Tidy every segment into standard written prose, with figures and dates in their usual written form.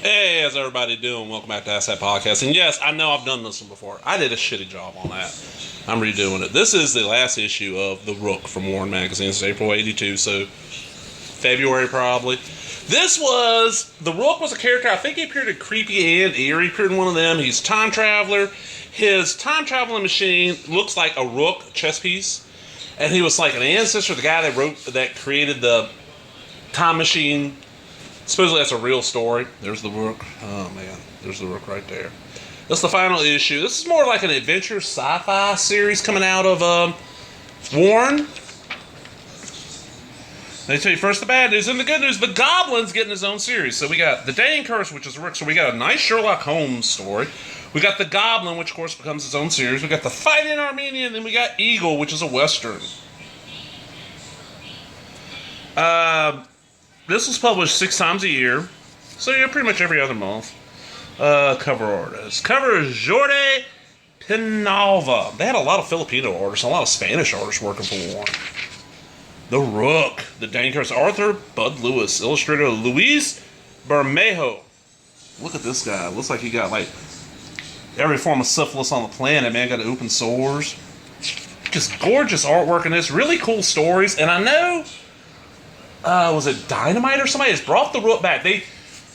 Hey, how's everybody doing? Welcome back to Asset Podcast. And yes, I know I've done this one before. I did a shitty job on that. I'm redoing it. This is the last issue of The Rook from Warren Magazine. It's April 82, so February probably. The Rook was a character, I think he appeared in Creepy and Eerie, appeared in one of them. He's a time traveler. His time traveling machine looks like a Rook chess piece. And he was like an ancestor of the guy that created the time machine. Supposedly that's a real story. There's the Rook. Oh man, there's the Rook right there. That's the final issue. This is more like an adventure sci-fi series coming out of Warren. Let me tell you first the bad news and the good news. The Goblin's getting his own series. So we got The Dane Curse, which is Rook. So we got a nice Sherlock Holmes story. We got The Goblin, which of course becomes its own series. We got The Fight in Armenia, and then we got Eagle, which is a Western. This was published 6 times a year, so yeah, pretty much every other month. Cover artist. Cover is Jorge Penalva. They had a lot of Filipino artists, a lot of Spanish artists working for Warren. The Rook, The Dane Curse, Arthur Bud Lewis, illustrator Luis Bermejo. Look at this guy. Looks like he got like every form of syphilis on the planet. Man, got open sores. Just gorgeous artwork in this. Really cool stories, and I know. Was it Dynamite or somebody has brought the Rook back? They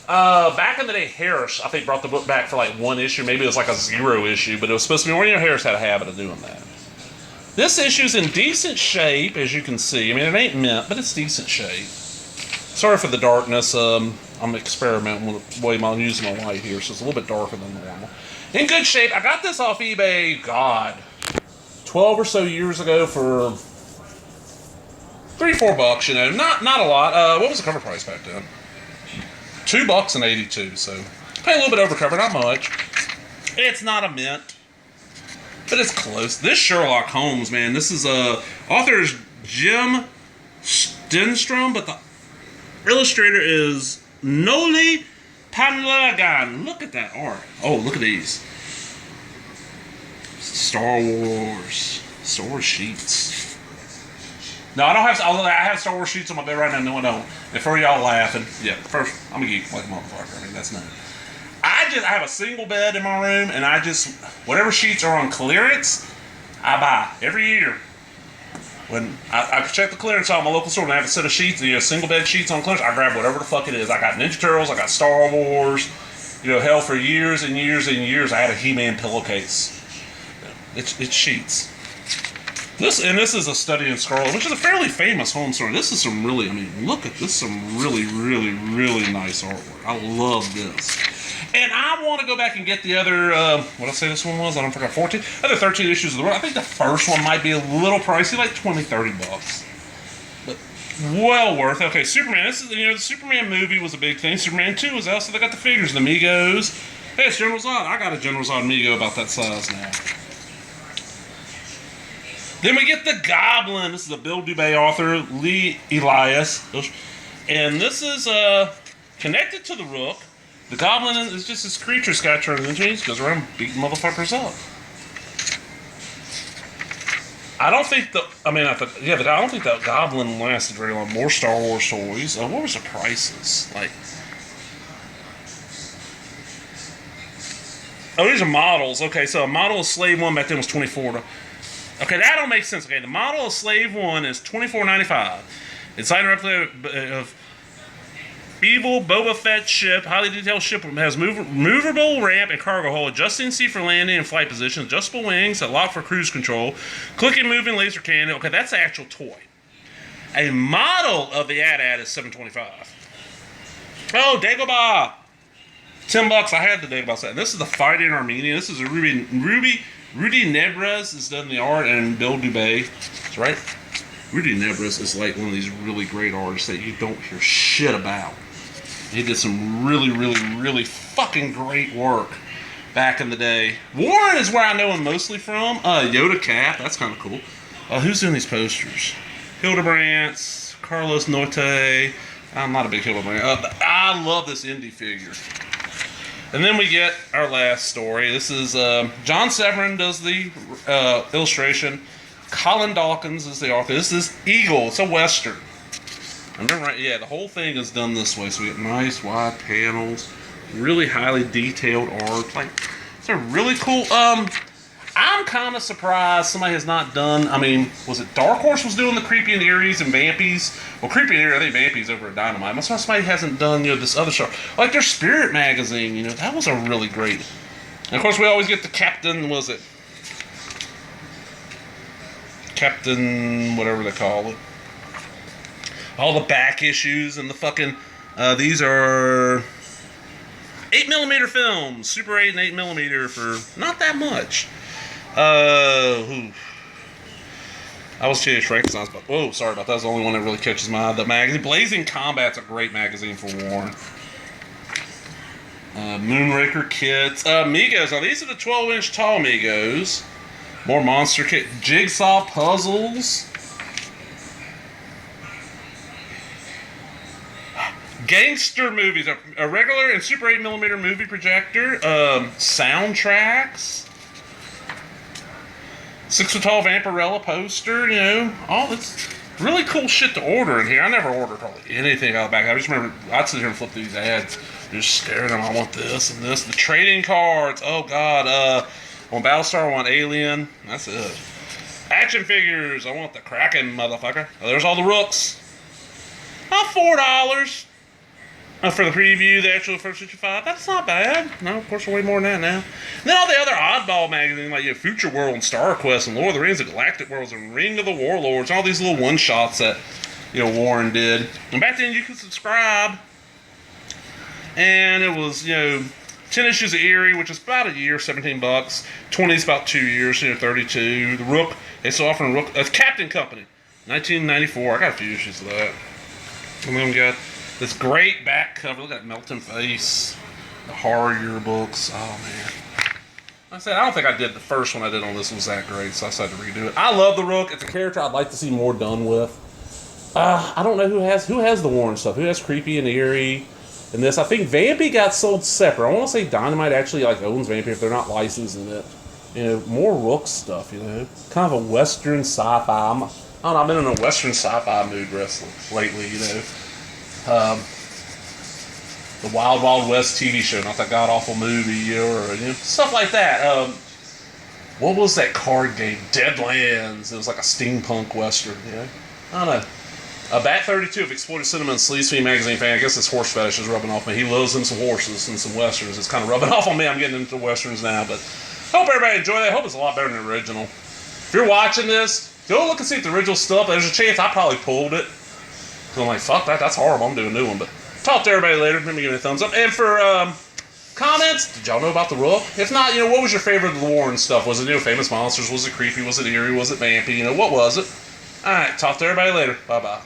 back in the day, Harris, I think, brought the book back for like one issue. Maybe it was like a 0 issue, but it was supposed to be. Warren Harris had a habit of doing that. This issue's in decent shape, as you can see. I mean, it ain't mint, but it's decent shape. Sorry for the darkness. I'm experimenting with the way I'm using my light here, so it's a little bit darker than normal. In good shape. I got this off eBay, 12 or so years ago for $3-4, you know, not a lot. What was the cover price back then? $2.82, so pay a little bit over cover, not much. It's not a mint, but it's close. This Sherlock Holmes, man, this is author is Jim Stenstrom, but the illustrator is Noli Panlagan. Look at that art. Oh, look at these. Star Wars sheets. No, I don't have. I have Star Wars sheets on my bed right now. No, I don't. And for y'all laughing, yeah. First, I'm a geek like a motherfucker. I mean, that's nothing. I have a single bed in my room, and whatever sheets are on clearance, I buy every year. When I check the clearance on my local store, and I have a set of sheets, single bed sheets on clearance, I grab whatever the fuck it is. I got Ninja Turtles, I got Star Wars. Hell, for years and years and years, I had a He-Man pillowcase. It's sheets. This is a Study in Scarlet, which is a fairly famous Holmes story. This is some really, look at this, some really, really, really nice artwork. I love this. And I want to go back and get the other, what did I say this one was? I don't forget, 14? Other 13 issues of the Rook. I think the first one might be a little pricey, like $20-$30. But well worth. Okay, Superman. This is, the Superman movie was a big thing. Superman 2 was out, so they got the figures, the Migos. Hey, it's General Zod. I got a General Zod Migo about that size now. Then we get the Goblin. This is a Bill Dubay author, Lee Elias. And this is connected to the Rook. The Goblin is just this creature Sky turns into. He goes around beating motherfuckers up. I don't think I don't think that Goblin lasted very long. More Star Wars toys. What was the prices? These are models. Okay, so a model of Slave 1 back then was $24. Okay, that don't make sense. Okay, the model of Slave 1 is $24.95. Inside a replica of Evil Boba Fett ship, highly detailed ship, has movable ramp and cargo hold, adjusting seat for landing and flight position, adjustable wings that lock for cruise control, clicking moving laser cannon. Okay, that's the actual toy. A model of the AT-AT is $7.25. Oh, Dagobah! $10. I had the Dagobah set. This is the Fight in Armenia. This is a Rudy Nebres is done the art, and Bill Dubay. That's right. Rudy Nebres is like one of these really great artists that you don't hear shit about. He did some really, really, really fucking great work back in the day. Warren is where I know him mostly from. Yoda Cat, that's kind of cool. Who's doing these posters? Hildebrandt, Carlos Norte. I'm not a big Hildebrandt. I love this indie figure. And then we get our last story. This is John Severin does the illustration. Colin Dawkins is the author. This is Eagle. It's a Western. Remember, right? Yeah, the whole thing is done this way. So we get nice wide panels. Really highly detailed art. Like, they're really cool. I'm kind of surprised somebody has not done. I mean, was it Dark Horse was doing the Creepy and Eerie's and Vampies? Well, Creepy and Eerie, I think Vampies over at Dynamite. I'm surprised somebody hasn't done, this other show. Like their Spirit magazine, that was a really great. And of course, we always get the Captain, was it? Captain, whatever they call it. All the back issues and the fucking. These are 8mm films, Super 8 and 8mm for not that much. I was changing Frankenstein's, but sorry about that. That's the only one that really catches my eye. The magazine, Blazing Combat's a great magazine for Warren. Moonraker kits, Migos. Now these are the 12-inch tall Migos. More monster kit, Jigsaw puzzles. Gangster movies, a regular and Super 8mm movie projector, soundtracks, 6-foot-tall Vampirella poster, all this really cool shit to order in here. I never ordered hardly anything out of the back. I just remember I'd sit here and flip through these ads, just staring at them. I want this and this. The trading cards, oh god, I want Battlestar, I want Alien, that's it. Action figures, I want the Kraken, motherfucker. Oh, there's all the Rooks. $4. For the preview, the actual first 55, that's not bad. No, of course, way more than that now. And then all the other oddball magazines, like Future World and Star Quest and Lord of the Rings and Galactic Worlds and Ring of the Warlords, all these little one-shots that, Warren did. And back then, you could subscribe. And it was, 10 issues of Eerie, which is about a year, $17. 20 is about 2 years, 32. The Rook, they still offering Rook. Captain Company, 1994. I got a few issues of that. And then we got this great back cover. Look at that melting face. The horror yearbooks. Oh, man. I said, I don't think I did the first one I did on this was that great, so I decided to redo it. I love the Rook. It's a character I'd like to see more done with. I don't know who has the Warren stuff. Who has Creepy and Eerie and this? I think Vampy got sold separate. I want to say Dynamite actually owns Vampy if they're not licensing it. More Rook stuff, Kind of a Western sci-fi. I don't know, I've been in a Western sci-fi mood lately, the Wild Wild West TV show, not that god-awful movie, or stuff like that. What was that card game? Deadlands. It was like a steampunk western, I don't know. Bat 32 of Exploited Cinema and Sleaze Fiend magazine fan. I guess this horse fetish is rubbing off me. He loves him some horses and some westerns. It's kind of rubbing off on me. I'm getting into westerns now, but hope everybody enjoyed that. I hope it's a lot better than the original. If you're watching this, go look and see if the original stuff. There's a chance I probably pulled it. So I'm like, fuck that, that's horrible. I'm doing a new one. But talk to everybody later. Remember, give me a thumbs up. And for comments, did y'all know about the Rook? If not, what was your favorite of the Warren stuff? Was it, Famous Monsters? Was it Creepy? Was it Eerie? Was it Vampy? What was it? Alright, talk to everybody later. Bye-bye.